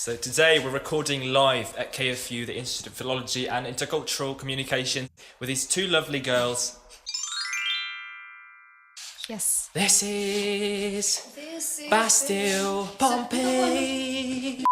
So today we're recording live at KFU, the Institute of Philology and Intercultural Communication, with these two lovely girls. Yes. This is Bastille Pompeii.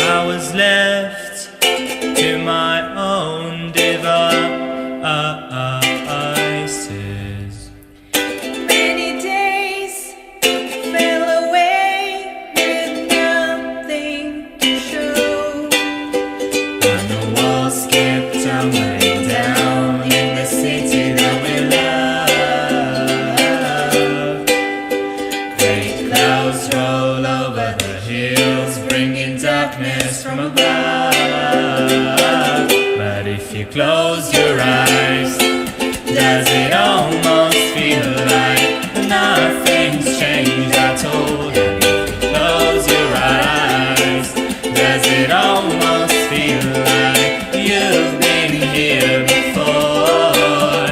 I was left to my own devices. Many days fell away with nothing to show, And the walls kept tumbling down in the city that we love. Great clouds roll over the hills, bringing darkness from above. But if you close your eyes, does it almost feel like nothing's changed at all? And if you close your eyes, does it almost feel like you've been here before?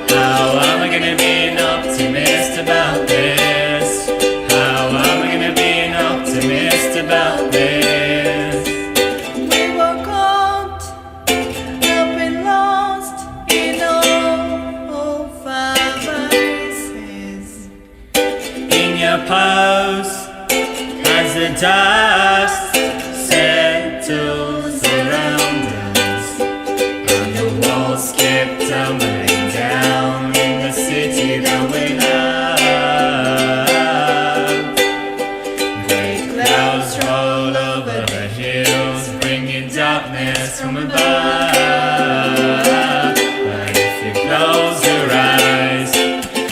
How am I gonna be an optimist about this? How am I gonna be an optimist about this? we were caught up and lost in all five vices. In your pose, as the dust settles around us, and the walls keep tumbling down in the city that we love. Great clouds roll over the hills, bringing darkness from above. But if you close your eyes,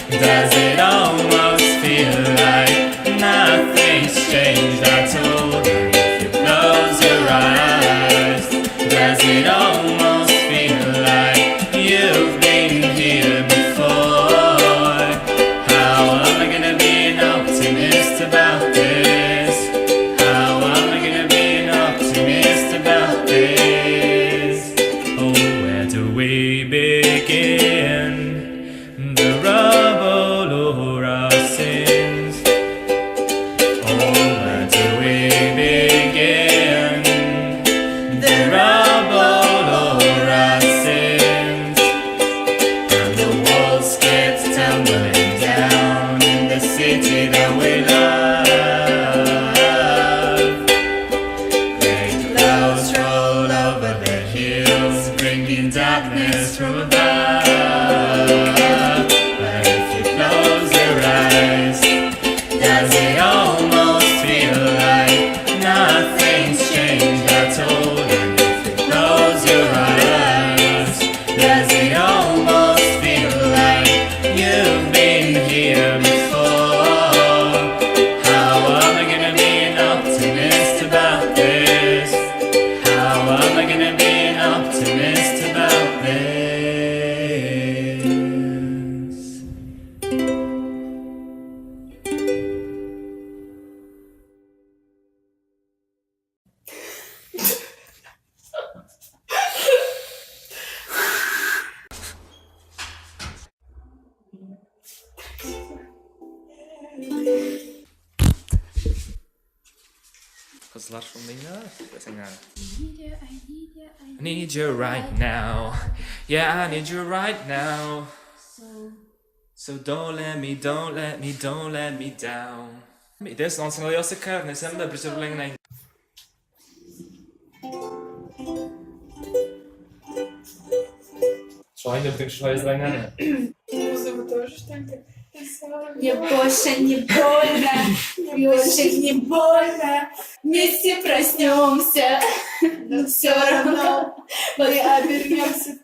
does it almost feel like nothing's changed at all? And if you close your eyes, does it almost feel like you've been here before? How am I gonna be an optimist about this? How am I gonna be an optimist about this? Oh, where do we begin? The rubble or our sins? Oh, where do we begin? The rubble or our sins? And the walls kept tumbling down in the city that we love. Great clouds roll over the hills, bringing darkness from above. But if you close your eyes, does it almost feel like nothing's changed at all? And if you close your eyes, does it almost feel like you've been here before? How am I gonna be an optimist about this? How am I gonna be an optimist about this? Kızlar from the I need you right now. Yeah, I need you right now. So don't let me down. Det är sånt som jag ser kövne sen där blir länge. Что, они пришла из войны? Музыку тоже что-то писала. Мне больше не больно, больше не больно. Вместе проснемся, но все равно мы обернемся.